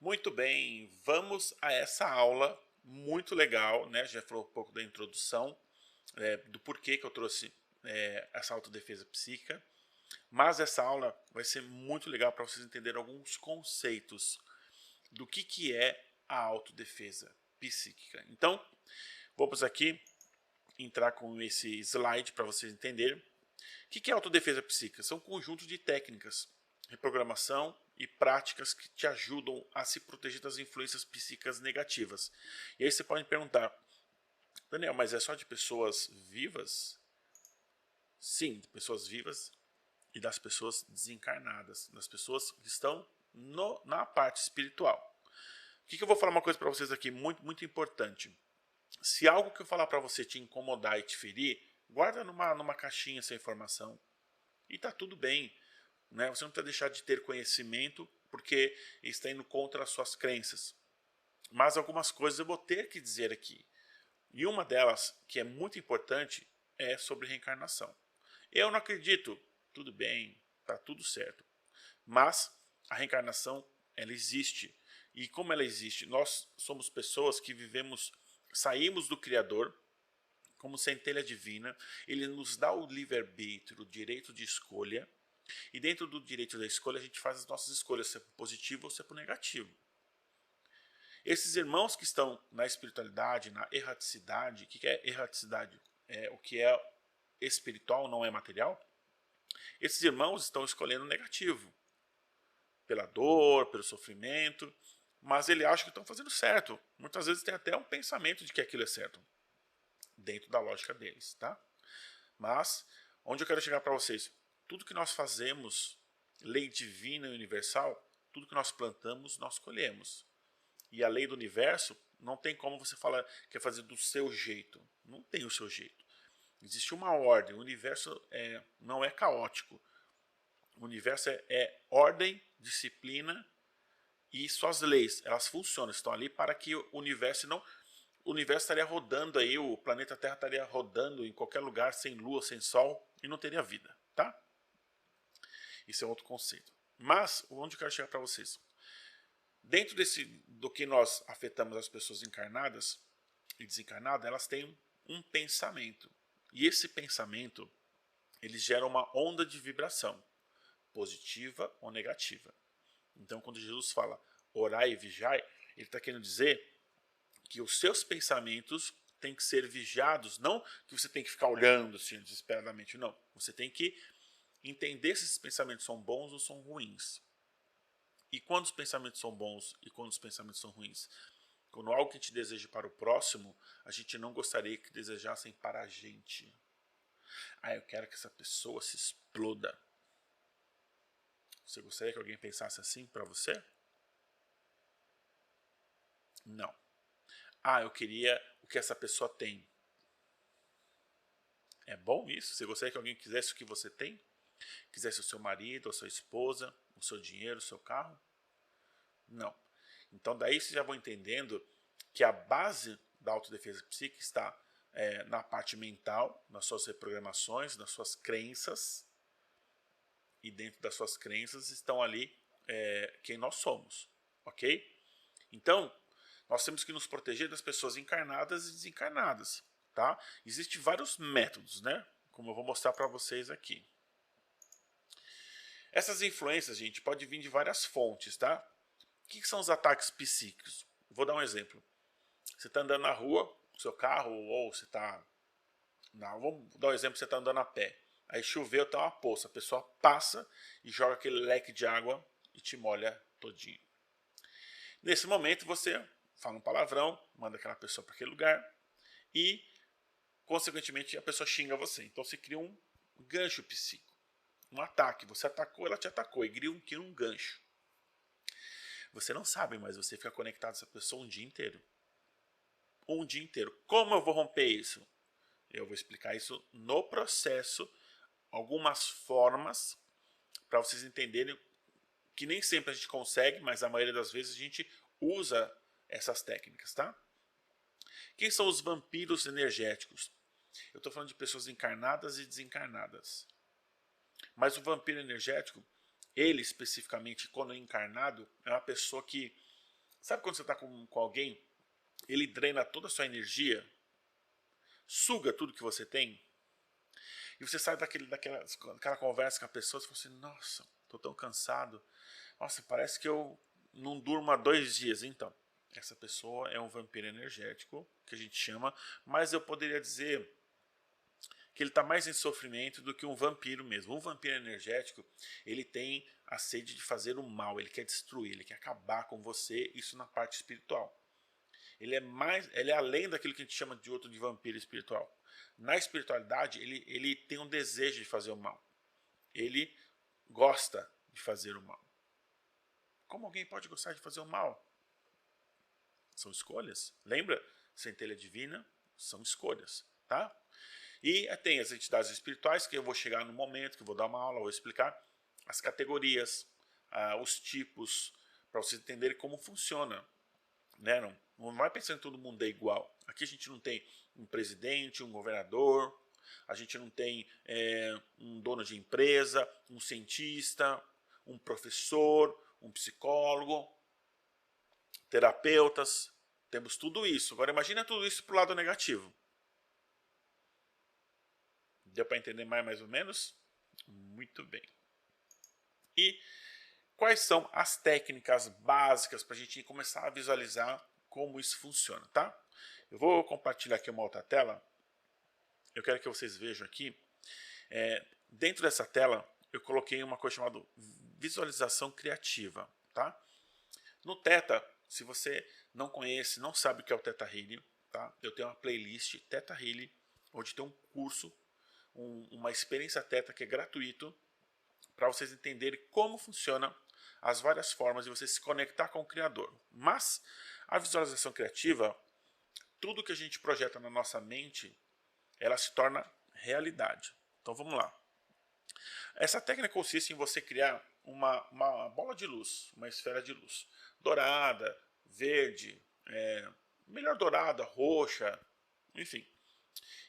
Muito bem, vamos a essa aula muito legal, né? Já falou um pouco da introdução, do porquê que eu trouxe essa autodefesa psíquica, mas essa aula vai ser muito legal para vocês entenderem alguns conceitos do que é a autodefesa psíquica. Então, vamos aqui entrar com esse slide para vocês entenderem. O que é autodefesa psíquica? São um conjunto de técnicas, reprogramação e práticas que te ajudam a se proteger das influências psíquicas negativas. E aí você pode me perguntar, Daniel, mas é só de pessoas vivas? Sim, de pessoas vivas e das pessoas desencarnadas, das pessoas que estão na parte espiritual. O que eu vou falar uma coisa para vocês aqui muito importante. Se algo que eu falar para você te incomodar e te ferir, guarda numa caixinha essa informação. E tá tudo bem. Né? Você não precisa deixar de ter conhecimento porque está indo contra as suas crenças. Mas algumas coisas eu vou ter que dizer aqui. E uma delas, que é muito importante, é sobre reencarnação. Eu não acredito. Tudo bem, tá tudo certo. Mas a reencarnação, ela existe. E como ela existe? Nós somos pessoas que vivemos, saímos do Criador, como centelha divina. Ele nos dá o livre-arbítrio, o direito de escolha. E dentro do direito da escolha a gente faz as nossas escolhas, se é positivo ou se é por negativo. Esses irmãos que estão na espiritualidade, na erraticidade, o que é erraticidade? O que é espiritual não é material. Esses irmãos estão escolhendo o negativo, pela dor, pelo sofrimento, mas ele acha que estão fazendo certo. Muitas vezes tem até um pensamento de que aquilo é certo, dentro da lógica deles, tá? Mas, onde eu quero chegar para vocês? Tudo que nós fazemos, lei divina e universal, tudo que nós plantamos, nós colhemos. E a lei do universo, não tem como você falar que é fazer do seu jeito. Não tem o seu jeito. Existe uma ordem. O universo não é caótico. O universo é ordem, disciplina e suas leis. Elas funcionam, estão ali para que o universo não... O universo estaria rodando aí, o planeta Terra estaria rodando em qualquer lugar, sem lua, sem sol, e não teria vida, tá? Isso é outro conceito. Mas, onde eu quero chegar para vocês? Dentro do que nós afetamos as pessoas encarnadas e desencarnadas, elas têm um pensamento. E esse pensamento, ele gera uma onda de vibração, positiva ou negativa. Então, quando Jesus fala orai e vigiai, ele está querendo dizer que os seus pensamentos têm que ser vigiados, não que você tem que ficar olhando assim desesperadamente, não. Você tem que entender se esses pensamentos são bons ou são ruins. E quando os pensamentos são bons e quando os pensamentos são ruins? Quando algo que a gente deseja para o próximo, a gente não gostaria que desejassem para a gente. Ah, eu quero que essa pessoa se exploda. Você gostaria que alguém pensasse assim para você? Não. Ah, eu queria o que essa pessoa tem. É bom isso? Você gostaria que alguém quisesse o que você tem? Quisesse o seu marido, a sua esposa, o seu dinheiro, o seu carro? Não. Então daí vocês já vão entendendo que a base da autodefesa psíquica está na parte mental, nas suas reprogramações, nas suas crenças. E dentro das suas crenças estão ali quem nós somos. Ok? Então, nós temos que nos proteger das pessoas encarnadas e desencarnadas. Tá? Existem vários métodos, né? Como eu vou mostrar para vocês aqui. Essas influências, gente, pode vir de várias fontes, tá? O que são os ataques psíquicos? Vou dar um exemplo. Você está andando na rua, com seu carro, ou você está... Vamos dar um exemplo, você está andando a pé. Aí choveu, tem uma poça, a pessoa passa e joga aquele leque de água e te molha todinho. Nesse momento você fala um palavrão, manda aquela pessoa para aquele lugar e, consequentemente, a pessoa xinga você. Então você cria um gancho psíquico, um ataque. Você atacou, ela te atacou e cria um gancho. Você não sabe, mas você fica conectado a essa pessoa um dia inteiro. Um dia inteiro. Como eu vou romper isso? Eu vou explicar isso no processo, algumas formas para vocês entenderem que nem sempre a gente consegue, mas a maioria das vezes a gente usa essas técnicas, tá? Quem são os vampiros energéticos? Eu estou falando de pessoas encarnadas e desencarnadas. Mas o vampiro energético, ele especificamente, quando é encarnado, é uma pessoa que Sabe quando você está com alguém, ele drena toda a sua energia, suga tudo que você tem, e você sai daquela conversa com a pessoa e fala assim, nossa, estou tão cansado, nossa, parece que eu não durmo há 2 dias. Então, essa pessoa é um vampiro energético, que a gente chama, mas eu poderia dizer que ele está mais em sofrimento do que um vampiro mesmo. Um vampiro energético, ele tem a sede de fazer o mal, ele quer destruir, ele quer acabar com você, isso na parte espiritual. Ele é além daquilo que a gente chama de outro de vampiro espiritual. Na espiritualidade, ele tem um desejo de fazer o mal. Ele gosta de fazer o mal. Como alguém pode gostar de fazer o mal? São escolhas. Lembra? Centelha divina são escolhas, tá? E tem as entidades espirituais, que eu vou chegar no momento, que eu vou dar uma aula, vou explicar as categorias, os tipos, para vocês entenderem como funciona. Né? Não vai pensando que todo mundo é igual. Aqui a gente não tem um presidente, um governador, a gente não tem um dono de empresa, um cientista, um professor, um psicólogo, terapeutas. Temos tudo isso. Agora imagina tudo isso para o lado negativo. Deu para entender mais ou menos? Muito bem. E quais são as técnicas básicas para a gente começar a visualizar como isso funciona, tá? Eu vou compartilhar aqui uma outra tela. Eu quero que vocês vejam aqui. Dentro dessa tela, eu coloquei uma coisa chamada visualização criativa, tá? No Theta, se você não conhece, não sabe o que é o Theta Healing, tá? Eu tenho uma playlist Theta Healing, onde tem um curso, uma experiência Theta que é gratuito, para vocês entenderem como funciona as várias formas de você se conectar com o Criador. Mas a visualização criativa, tudo que a gente projeta na nossa mente, ela se torna realidade. Então vamos lá. Essa técnica consiste em você criar uma bola de luz, uma esfera de luz, dourada, verde, melhor dourada, roxa, enfim.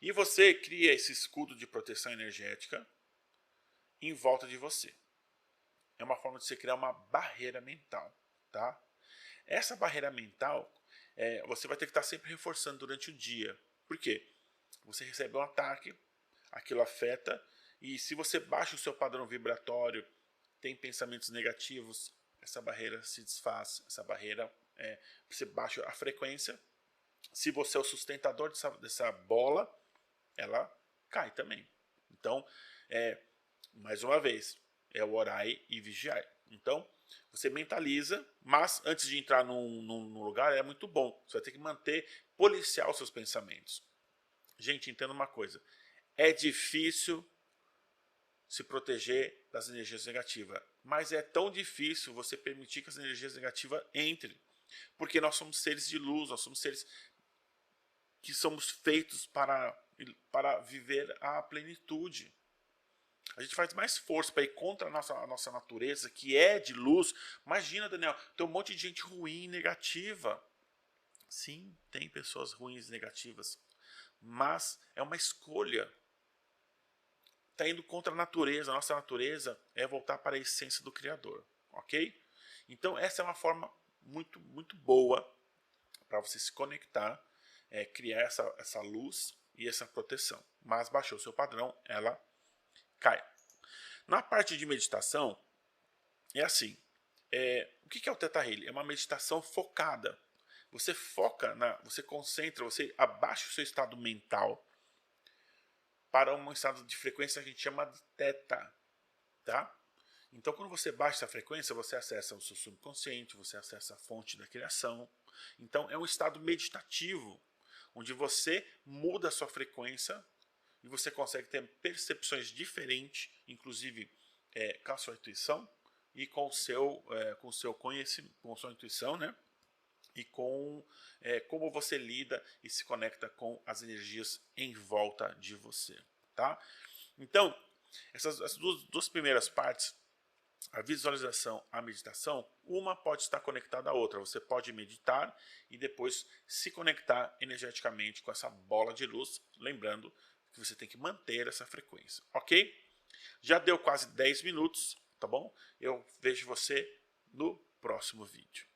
E você cria esse escudo de proteção energética em volta de você. É uma forma de você criar uma barreira mental, tá? Essa barreira mental, você vai ter que estar sempre reforçando durante o dia. Por quê? Você recebe um ataque, aquilo afeta, e se você baixa o seu padrão vibratório, tem pensamentos negativos, essa barreira se desfaz, essa barreira, você baixa a frequência. Se você é o sustentador dessa bola, ela cai também. Então, mais uma vez, é o orai e vigiai. Então, você mentaliza, mas antes de entrar num lugar é muito bom. Você vai ter que policiar os seus pensamentos. Gente, entenda uma coisa. É difícil se proteger das energias negativas. Mas é tão difícil você permitir que as energias negativas entrem. Porque nós somos seres de luz, nós somos seres que somos feitos para viver a plenitude. A gente faz mais força para ir contra a nossa natureza, que é de luz. Imagina, Daniel, tem um monte de gente ruim, negativa. Sim, tem pessoas ruins, negativas. Mas é uma escolha. Está indo contra a natureza. A nossa natureza é voltar para a essência do Criador. Ok? Então essa é uma forma muito, muito boa para você se conectar, criar essa luz e essa proteção. Mas baixou o seu padrão, ela cai. Na parte de meditação, é assim. O que é o Theta Healing? É uma meditação focada. Você foca, você concentra, você abaixa o seu estado mental para um estado de frequência que a gente chama de Theta. Tá? Então, quando você baixa essa frequência, você acessa o seu subconsciente, você acessa a fonte da criação. Então, é um estado meditativo, onde você muda a sua frequência e você consegue ter percepções diferentes, inclusive com a sua intuição e com o seu conhecimento, com a sua intuição, né? E com como você lida e se conecta com as energias em volta de você, tá? Então, essas duas primeiras partes, a visualização, a meditação, uma pode estar conectada à outra. Você pode meditar e depois se conectar energeticamente com essa bola de luz, lembrando que você tem que manter essa frequência, ok? Já deu quase 10 minutos, tá bom? Eu vejo você no próximo vídeo.